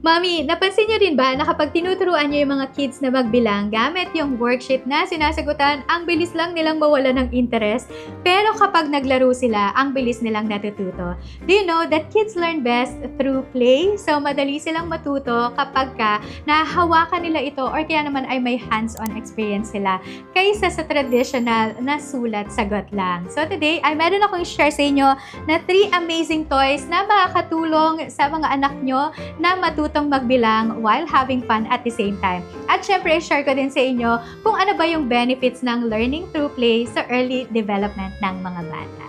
Mami, napansin niyo rin ba na kapag tinuturuan niyo yung mga kids na magbilang gamit yung worksheet na sinasagutan, ang bilis lang nilang mawala ng interest. Pero kapag naglaro sila, ang bilis nilang natututo. Do you know that kids learn best through play? So, madali silang matuto kapag nahahawakan nila ito or kaya naman ay may hands-on experience sila kaysa sa traditional na sulat-sagot lang. So, today, ay meron akong share sa inyo na 3 amazing toys na makakatulong sa mga anak nyo na matutong magbilang while having fun at the same time. At syempre, share ko din sa inyo kung ano ba yung benefits ng learning through play sa early development ng mga bata.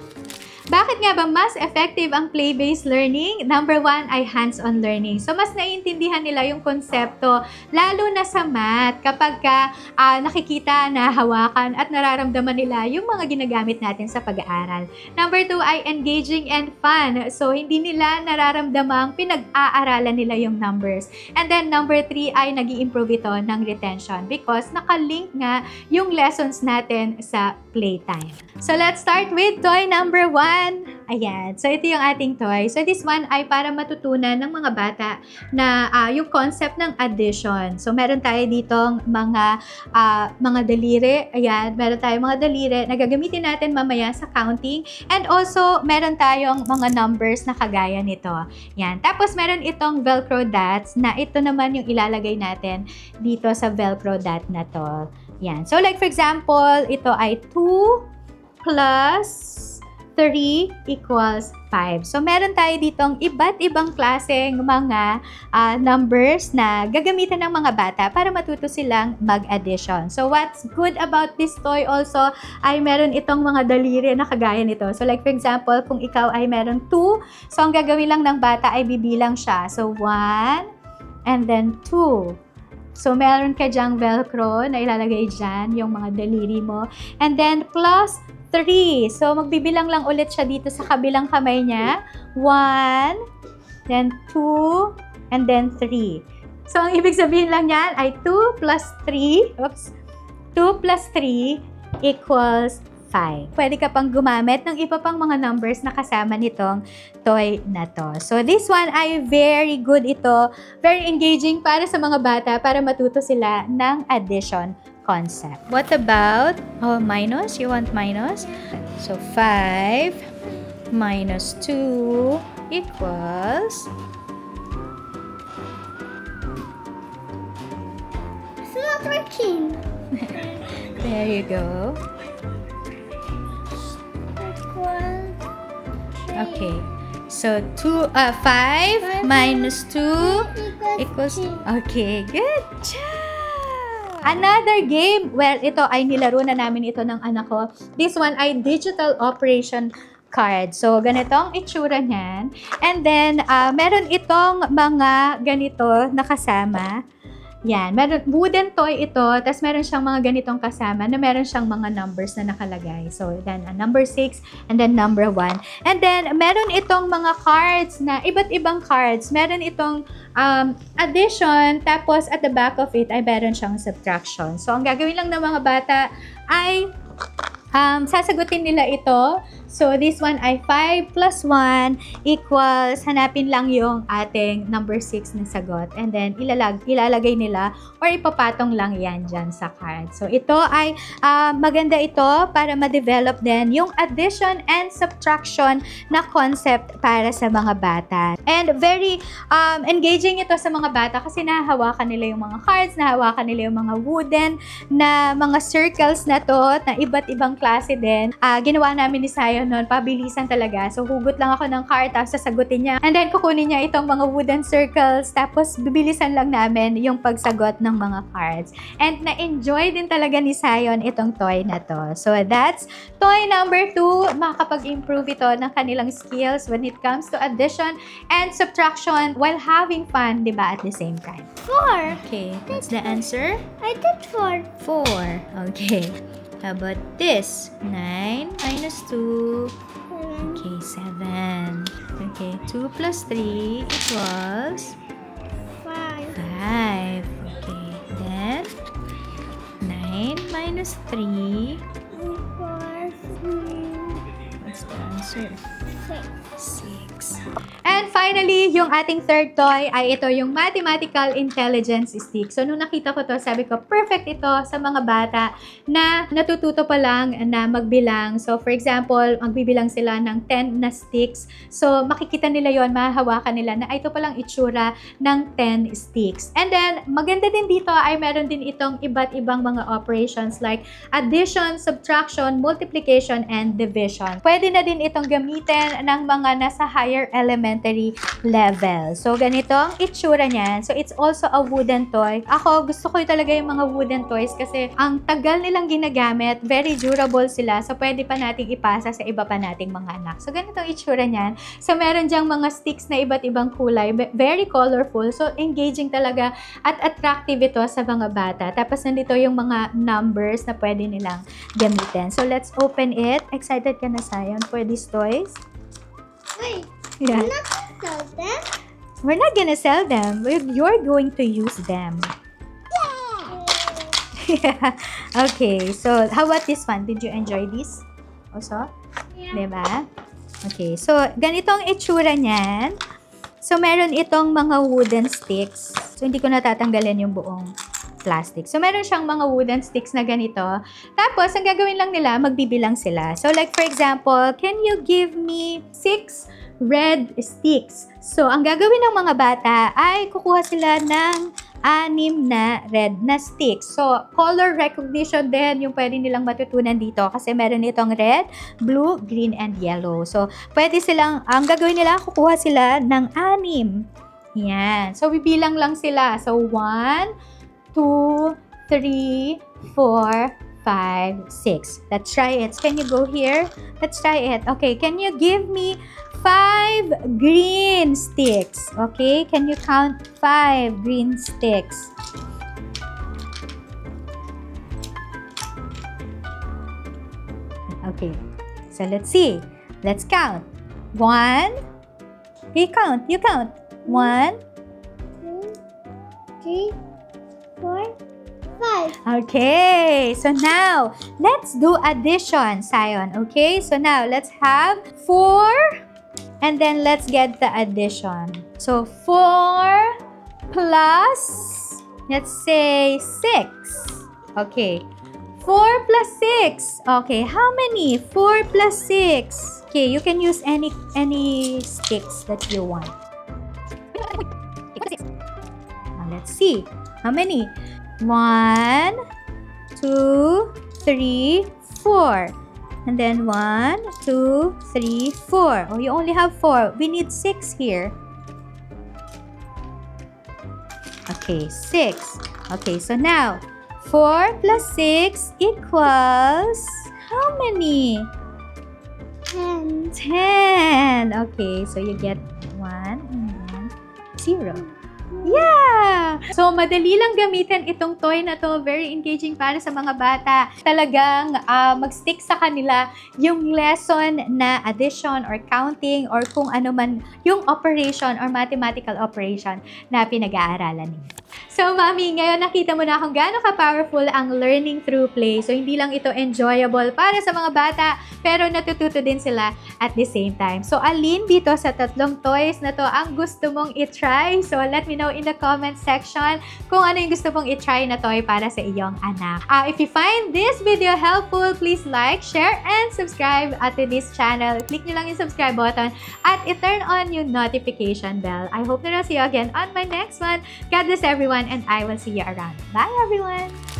Bakit nga ba mas effective ang play-based learning? Number 1 ay hands-on learning. So, mas naiintindihan nila yung konsepto, lalo na sa math, kapag nakikita, nahawakan, at nararamdaman nila yung mga ginagamit natin sa pag-aaral. Number 2 ay engaging and fun. So, hindi nila nararamdamang pinag-aaralan nila yung numbers. And then, number 3 ay nag-i-improve ito ng retention because nakalink nga yung lessons natin sa playtime. So, let's start with toy number 1. Ayan. So, ito yung ating toy. So, this one ay para matutunan ng mga bata na yung concept ng addition. So, meron tayo ditong mga daliri. Ayan. Meron tayong mga daliri na gagamitin natin mamaya sa counting. And also, meron tayong mga numbers na kagaya nito. Ayan. Tapos, meron itong Velcro dots na ito naman yung ilalagay natin dito sa Velcro dot na to. Ayan. So, like for example, ito ay 2 plus 3 equals 5. So, meron tayo ditong iba't ibang klaseng mga numbers na gagamitan ng mga bata para matuto silang mag-addition. So, what's good about this toy also ay meron itong mga daliri na kagaya nito. So, like for example, kung ikaw ay meron 2, so ang gagawin lang ng bata ay bibilang siya. So, 1 and then 2. So, meron ka dyang Velcro na ilalagay dyan, yung mga daliri mo. And then, plus 3. So, magbibilang lang ulit siya dito sa kabilang kamay niya. 1, then 2, and then 3. So, ang ibig sabihin lang niyan ay 2 plus 3, 2 plus 3 equals 5. Pwede ka pang gumamit ng iba pang mga numbers na kasama nitong toy na to. So, this one ay very good ito. Very engaging para sa mga bata para matuto sila ng addition concept. What about minus? You want minus? So, 5 minus 2 equals... It's not working. There you go. Okay. So, 5 minus 2 equals... Okay, good job! Another game, well, ito ay nilaro na namin ito ng anak ko. This one ay digital operation card. So, ganitong itsura niyan. And then, meron itong mga ganito na kasama. Yan. Meron, wooden toy ito. Tapos, meron siyang mga ganitong kasama na meron siyang mga numbers na nakalagay. So, then, number 6 and then number 1. And then, meron itong mga cards na iba't ibang cards. Meron itong addition. Tapos, at the back of it ay meron siyang subtraction. So, ang gagawin lang ng mga bata ay sasagutin nila ito. So, this one ay 5 plus 1 equals, hanapin lang yung ating number 6 na sagot. And then, ilalagay nila or ipapatong lang yan dyan sa card. So, ito ay maganda ito para ma-develop din yung addition and subtraction na concept para sa mga bata. And very engaging ito sa mga bata kasi nahahawakan nila yung mga cards, nahahawakan nila yung mga wooden na mga circles na to, na iba't ibang klase din. Ginawa namin ni Sayo noon, pabilisan talaga. So, hugot lang ako ng card, tapos sasagutin niya. And then, kukunin niya itong mga wooden circles, tapos bibilisan lang namin yung pagsagot ng mga cards. And na-enjoy din talaga ni Sayon itong toy na to. So, that's toy number 2. Makakapag-improve ito ng kanilang skills when it comes to addition and subtraction while having fun, di ba, at the same time. 4. Okay, what's the answer? I did 4. 4. Okay. How about this? 9 minus 2. Okay, 7. Okay, 2 plus 3 equals 5. 5. Okay, then 9 minus 3. Equals What's the answer? 6. And finally, yung ating third toy ay ito yung Mathematical Intelligence Stick. So, nung nakita ko to, sabi ko, perfect ito sa mga bata na natututo pa lang na magbilang. So, for example, magbibilang sila ng 10 na sticks. So, makikita nila yon, mahahawakan nila na ito palang itsura ng 10 sticks. And then, maganda din dito ay meron din itong iba't ibang mga operations like addition, subtraction, multiplication, and division. Pwede na din itong gamitin ng mga nasa higher elementary level. So, ganito ang itsura niyan. So, it's also a wooden toy. Ako, gusto ko talaga yung mga wooden toys kasi ang tagal nilang ginagamit, very durable sila. So, pwede pa nating ipasa sa iba pa nating mga anak. So, ganito ang itsura niyan. So, meron diyang mga sticks na iba't ibang kulay. Very colorful. So, engaging talaga at attractive ito sa mga bata. Tapos, nandito yung mga numbers na pwede nilang gamitin. So, let's open it. Excited ka na, Sayon, for these toys? Wait, Yeah. I'm not gonna sell them. We're not gonna sell them. You're going to use them. Yeah. Okay, so how about this one? Did you enjoy this? Also? Yeah. Diba? Okay, so ganito ang itsura niyan. So meron itong mga wooden sticks. So hindi ko natatanggalin yung buong plastic. So meron siyang mga wooden sticks na ganito. Tapos ang gagawin lang nila, magbibilang sila. So like for example, can you give me 6 red sticks? So ang gagawin ng mga bata ay kukuha sila ng 6 na red na sticks. So, color recognition din yung pwede nilang matutunan dito kasi meron itong red, blue, green, and yellow. So, pwede silang, ang gagawin nila, kukuha sila ng 6. Yan. So, bibilang lang sila. So, 1, 2, 3, 4, 5, 6. Let's try it. Can you go here? Let's try it. Okay, can you give me 5 green sticks? Okay, can you count 5 green sticks? Okay, so let's see. Let's count. 1. You count. 1, 2, 3, 4, 5. Okay, so now, let's do addition, Sayon. Okay, so now, let's have 4, and then let's get the addition. So, 4 plus, let's say, 6. Okay, 4 plus 6. Okay, how many? 4 plus 6. Okay, you can use any sticks that you want. Now, let's see. How many? 1, 2, 3, 4. And then 1, 2, 3, 4. Oh, you only have 4. We need 6 here. Okay, 6. Okay, so now 4 plus 6 equals how many? 10. 10. Okay, so you get 1 and then 0. Yeah! So, madali lang gamitin itong toy na to. Very engaging para sa mga bata. Talagang mag-stick sa kanila yung lesson na addition or counting or kung ano man yung operation or mathematical operation na pinag-aaralan ninyo. So, Mami, ngayon nakita mo na kung gaano ka-powerful ang learning through play. So, hindi lang ito enjoyable para sa mga bata, pero natututo din sila at the same time. So, alin dito sa 3 toys na to ang gusto mong i-try? So, let me know in the comment section kung ano yung gusto mong i-try na toy para sa iyong anak. If you find this video helpful, please like, share, and subscribe to this channel. Click nyo lang yung subscribe button at i-turn on yung notification bell. I hope na see you again on my next one. God bless everyone, and I will see you around. Bye, everyone!